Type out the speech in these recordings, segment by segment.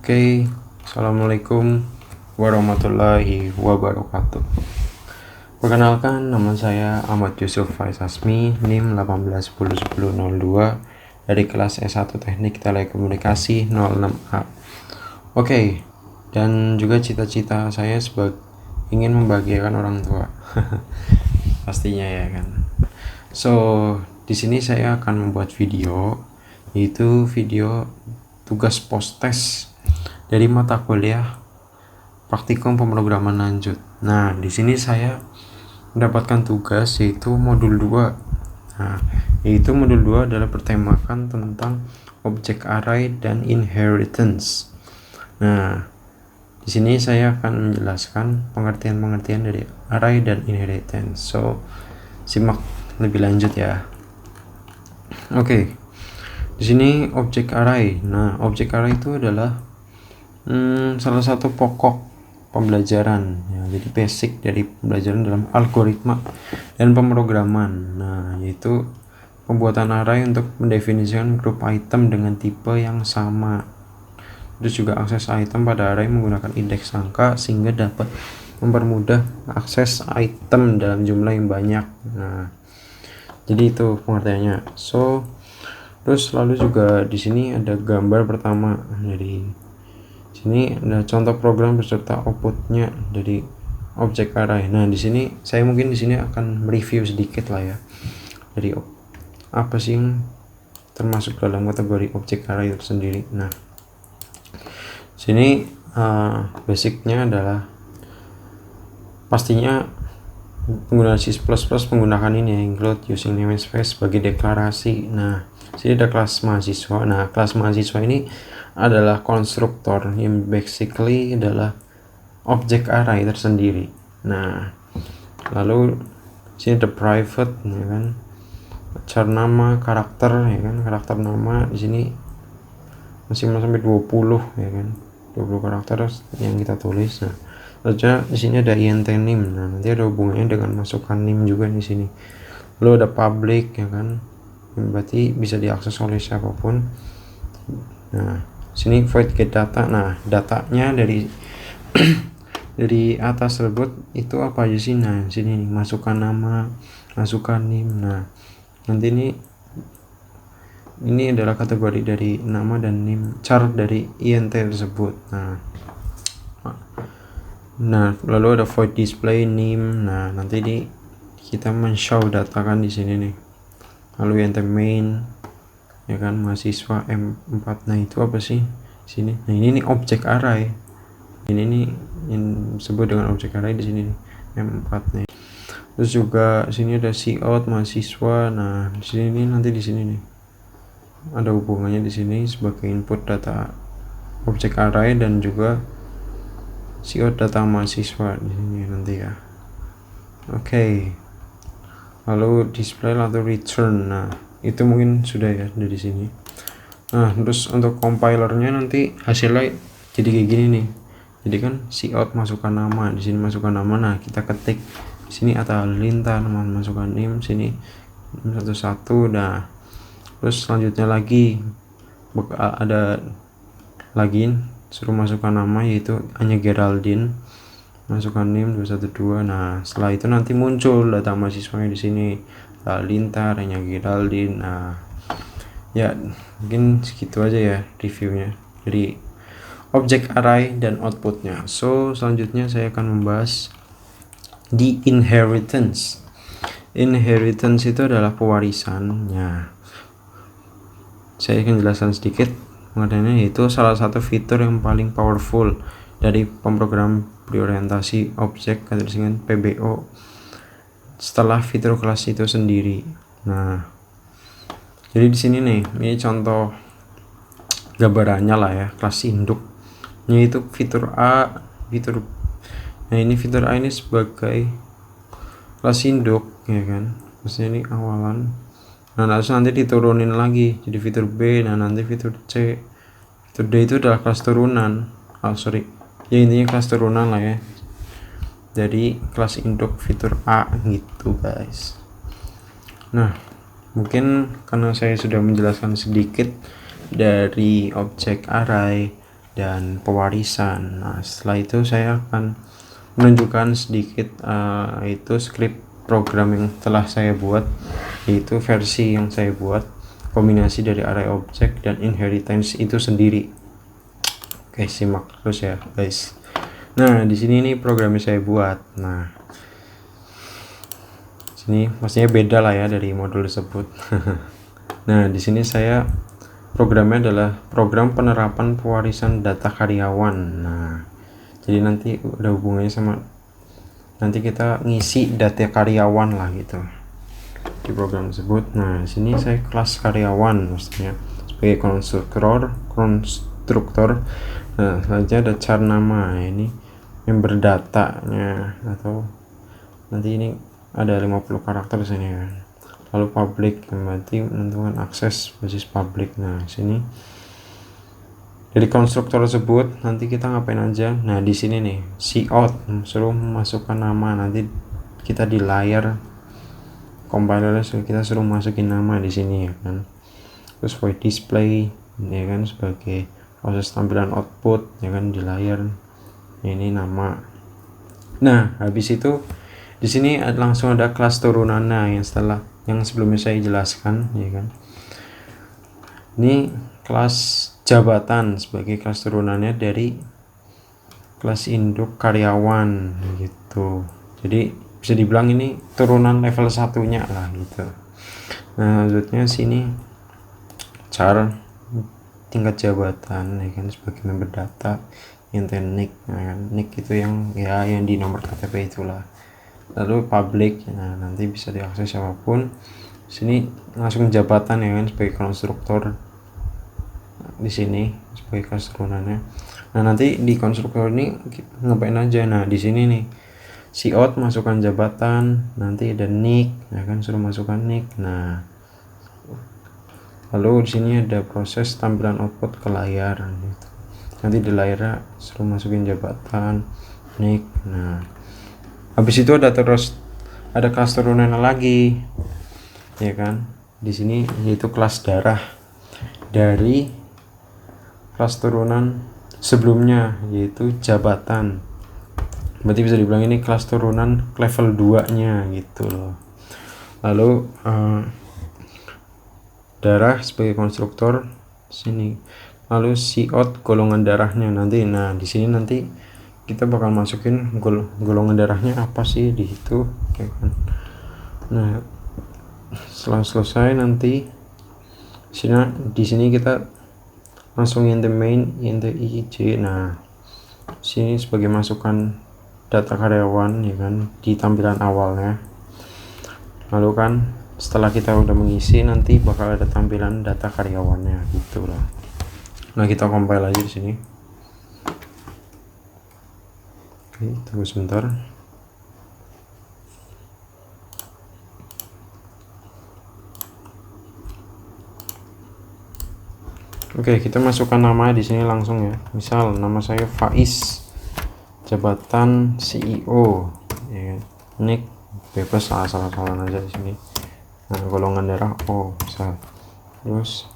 Oke, Assalamualaikum warahmatullahi wabarakatuh. Perkenalkan, nama saya Ahmad Yusuf Faiz Asmi, NIM 18101002 dari kelas S1 Teknik Telekomunikasi 06A. Oke, dan juga cita-cita saya ingin membahagiakan orang tua. Pastinya ya kan. So, di sini saya akan membuat video, yaitu video tugas post-test dari mata kuliah praktikum pemrograman lanjut. Nah, di sini saya mendapatkan tugas yaitu modul 2. Nah, yaitu modul 2 adalah bertemakan tentang object array dan inheritance. Nah, di sini saya akan menjelaskan pengertian-pengertian dari array dan inheritance. So, simak lebih lanjut ya. Oke. Di sini object array. Nah, object array itu adalah salah satu pokok pembelajaran ya, jadi basic dari pembelajaran dalam algoritma dan pemrograman. Nah, yaitu pembuatan array untuk mendefinisikan grup item dengan tipe yang sama. Terus juga akses item pada array menggunakan indeks angka sehingga dapat mempermudah akses item dalam jumlah yang banyak. Nah, jadi itu pengertiannya. So, terus lalu juga di sini ada gambar pertama dari sini ada contoh program beserta outputnya dari object array. Nah, di sini saya mungkin di sini akan mereview sedikit lah ya dari apa sih yang termasuk dalam kategori object array itu sendiri. Nah, sini basicnya adalah pastinya penggunaan C++ menggunakan ini ya, include using namespace sebagai deklarasi. Nah, sini ada kelas mahasiswa. Nah, kelas mahasiswa ini adalah konstruktor yang basically adalah object array tersendiri. Nah, lalu sini ada private ya kan, char nama, karakter ya kan, karakter nama di sini masih sampai 20 ya kan, 20 karakter yang kita tulis. Nah, selanjutnya di sini ada int nim. Nah, nanti ada hubungannya dengan masukan nim juga di sini. Lalu ada public ya kan, yang berarti bisa diakses oleh siapapun. Nah, sini void get data. Nah, datanya dari dari atas tersebut itu apa aja sih? Nah, sini nih, masukkan nama, masukkan nim. Nah, nanti ini adalah kategori dari nama dan nim, char dari int tersebut. Nah, lalu ada void display nim. Nah, nanti kita men-show data kan di sini nih. Lalu int main ya kan, mahasiswa M4. Nah, itu apa sih sini? Nah, ini nih object array. Ini nih yang disebut dengan object array di sini nih, M4 nih. Terus juga sini ada cout mahasiswa. Nah, di sini nih, nanti di sini nih ada hubungannya di sini sebagai input data object array dan juga cout data mahasiswa di sini nanti ya. Oke. Lalu display lalu return. Nah, itu mungkin sudah ya dari sini. Nah, terus untuk compilernya nanti hasilnya jadi kayak gini nih. Jadi kan cout masukkan nama, di sini masukkan nama. Nah, kita ketik di sini Atta Halilintar, masukkan nim sini 11. Nah, terus selanjutnya lagi ada lagi suruh masukkan nama yaitu Anya Geraldine, masukkan nim 212. Nah, setelah itu nanti muncul data mahasiswanya di sini, Halilintar, Anya Geraldine. Nah, ya mungkin segitu aja ya reviewnya dari object array dan outputnya. So, selanjutnya saya akan membahas di inheritance. Inheritance itu adalah pewarisannya. Saya akan jelaskan sedikit mengenai, yaitu salah satu fitur yang paling powerful dari pemrogram berorientasi objek atau dengan PBO setelah fitur kelas itu sendiri. Nah, jadi di sini nih, ini contoh gambarannya lah ya, kelas induk, yaitu fitur A, fitur. Nah, ini fitur A ini sebagai kelas induk ya kan, maksudnya ini awalan. Nah, nanti diturunin lagi jadi fitur B. Nah, nanti fitur C, fitur D itu adalah kelas turunan. Ya intinya kelas turunan lah ya, jadi kelas induk fitur A gitu guys. Nah, mungkin karena saya sudah menjelaskan sedikit dari object array, dan pewarisan. Nah, setelah itu saya akan menunjukkan sedikit itu script program yang telah saya buat, yaitu versi yang saya buat kombinasi dari array object dan inheritance itu sendiri. Oke, simak terus ya guys. Nah, di sini nih programnya saya buat. Nah, sini pastinya beda lah ya dari modul tersebut. Nah, di sini saya programnya adalah program penerapan pewarisan data karyawan. Nah, jadi nanti ada hubungannya sama nanti kita ngisi data karyawan lah gitu di program tersebut. Nah, di sini saya kelas karyawan maksudnya sebagai konstruktor. Nah, selanjutnya ada char nama, ini member datanya, atau nanti ini ada 50 karakter di sini ya. Lalu public, berarti menentukan akses basis public. Nah, sini dari konstruktor tersebut nanti kita ngapain aja. Nah, di sini nih cout suruh masukkan nama, nanti kita di layar compiler kita suruh masukin nama di sini ya kan. Terus void display ya kan sebagai proses tampilan output ya kan di layar. Ini nama. Nah, habis itu di sini langsung ada kelas turunannya yang sebelumnya saya jelaskan ya kan. Ini kelas jabatan sebagai kelas turunannya dari kelas induk karyawan gitu. Jadi bisa dibilang ini turunan level satunya lah gitu. Nah, selanjutnya sini char tingkat jabatan ya kan sebagai member data, yang nick. Nah, nick itu yang di nomor KTP itulah. Lalu public, nah nanti bisa diakses siapapun. Sini langsung jabatan ya kan sebagai konstruktor di sini sebagai kelas turunannya. Nah, nanti di konstruktor ini ngapain aja. Nah, di sini nih cout masukkan jabatan, nanti ada nick ya kan suruh masukkan nick. Nah, lalu di sini ada proses tampilan output ke layar gitu. Nanti di layar suruh masukin jabatan, nick. Nah, habis itu ada kelas turunan lagi ya kan. Di sini yaitu kelas darah dari kelas turunan sebelumnya, yaitu jabatan. Berarti bisa dibilang ini kelas turunan level 2 nya gitu loh. Lalu darah sebagai konstruktor sini. Lalu cout golongan darahnya nanti. Nah, di sini nanti kita bakal masukin golongan darahnya apa sih di situ ya kan. Nah, setelah selesai nanti di sini kita langsung in the main IJ. Nah, sini sebagai masukan data karyawan ya kan di tampilan awalnya. Lalu kan setelah kita udah mengisi nanti bakal ada tampilan data karyawannya gitu lah. Nah, kita compile aja di sini. Oke, tunggu sebentar. Oke, kita masukkan nama di sini langsung ya. Misal nama saya Faiz, jabatan CEO, ya. Nick bebas salah-salah aja di sini. Nah, golongan darah O misal. Terus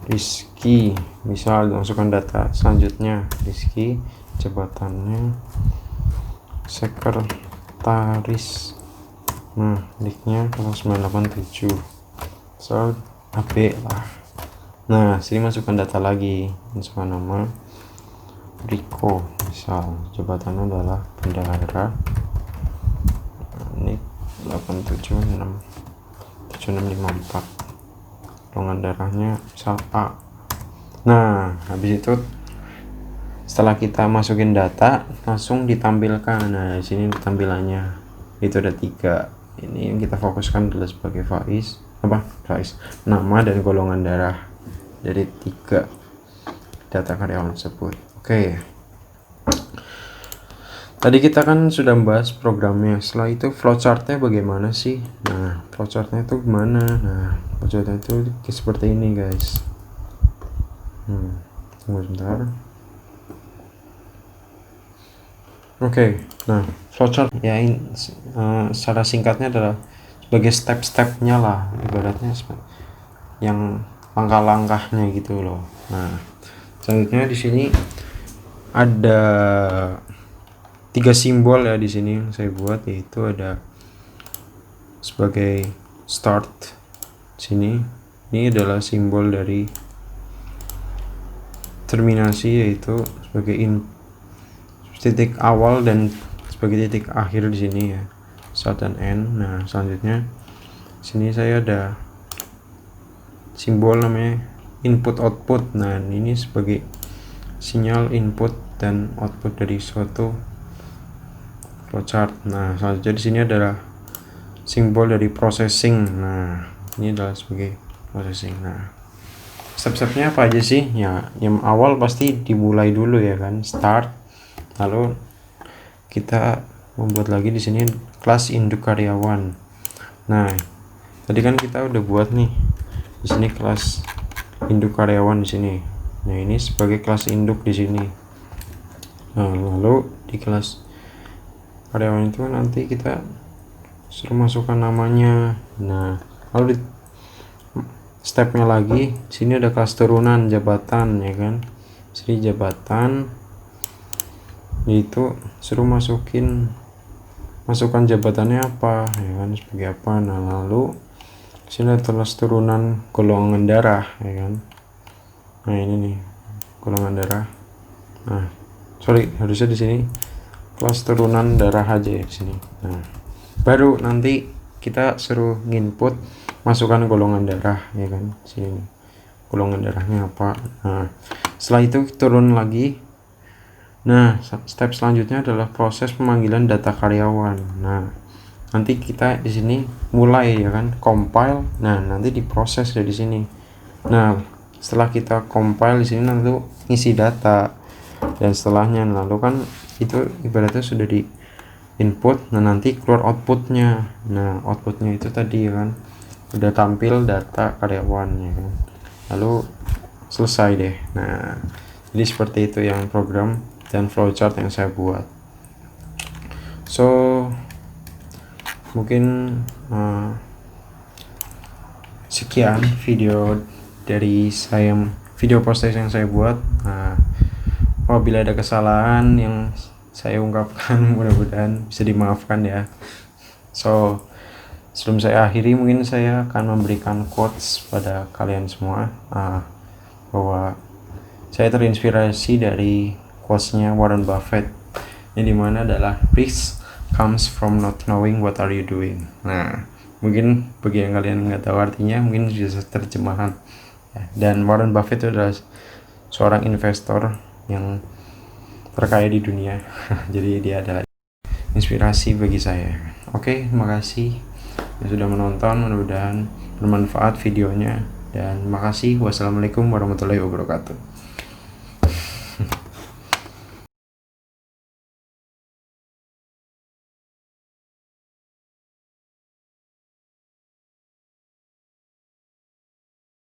Rizky, misal masukkan data selanjutnya Rizky, jabatannya sekretaris. Nah, nicknya 987 misal AB lah. Nah, sini masukkan data lagi, masukkan nama Riko, misal jabatannya adalah bendahara, nick 8767654, golongan darahnya misal A. Nah, habis itu setelah kita masukin data langsung ditampilkan. Nah, di sini tampilannya itu ada 3. Ini yang kita fokuskan adalah sebagai Faiz, nama dan golongan darah dari 3 data karyawan tersebut. Oke. Tadi kita kan sudah membahas programnya. Setelah itu flowchartnya bagaimana sih? Nah, flowchartnya itu gimana? Nah, flowchartnya itu seperti ini guys. Tunggu sebentar. Oke. Nah, flowchart ya secara singkatnya adalah sebagai step-stepnya lah, ibaratnya yang langkah-langkahnya gitu loh. Nah, Selanjutnya di sini ada 3 simbol ya di sini yang saya buat, yaitu ada sebagai start sini, ini adalah simbol dari terminasi, yaitu sebagai titik awal dan sebagai titik akhir di sini ya, start dan end. Nah selanjutnya sini saya ada simbol namanya input output. Nah ini sebagai sinyal input dan output dari suatu flowchart. Nah selanjutnya di sini adalah simbol dari processing. Nah ini adalah sebagai processing. Nah step-stepnya apa aja sih ya? Yang awal pasti dimulai dulu ya kan, start. Lalu kita membuat lagi di sini kelas induk karyawan. Nah tadi kan kita udah buat nih di sini kelas induk karyawan di sini. Nah ini sebagai kelas induk di sini. Nah lalu di kelas karyawan itu nanti kita suruh masukkan namanya. Nah lalu di stepnya lagi sini ada kelas turunan jabatan ya kan, sini jabatan, yaitu suruh masukkan jabatannya apa ya kan, sebagai apa. Nah lalu sini ada kelas turunan golongan darah ya kan. Nah ini nih golongan darah. Nah sorry, harusnya di sini kelas turunan darah aja ya di sini. Nah baru nanti kita suruh nginput masukkan golongan darah ya kan, sini nih golongan darahnya apa. Nah setelah itu turun lagi. Nah step selanjutnya adalah proses pemanggilan data karyawan. Nah nanti kita di sini mulai ya kan, compile. Nah nanti diproses dari sini. Nah setelah kita compile di sini nanti ngisi data dan setelahnya, lalu kan itu ibaratnya sudah di input. Nah nanti keluar outputnya. Nah outputnya itu tadi ya kan, udah tampil data karyawan ya kan, lalu selesai deh. Nah jadi seperti itu yang program dan flowchart yang saya buat. So mungkin sekian video dari saya, video proses yang saya buat. Apabila ada kesalahan yang saya ungkapkan mudah-mudahan bisa dimaafkan ya. So sebelum saya akhiri, mungkin saya akan memberikan quotes pada kalian semua, bahwa saya terinspirasi dari quotesnya Warren Buffett, yang dimana adalah risk comes from not knowing what are you doing. Nah mungkin bagi yang kalian nggak tahu artinya, mungkin bisa terjemahan ya. Dan Warren Buffett itu adalah seorang investor yang terkaya di dunia. Jadi dia adalah inspirasi bagi saya. Oke, terima kasih yang sudah menonton, mudah-mudahan bermanfaat videonya, dan makasih. Wassalamualaikum warahmatullahi wabarakatuh.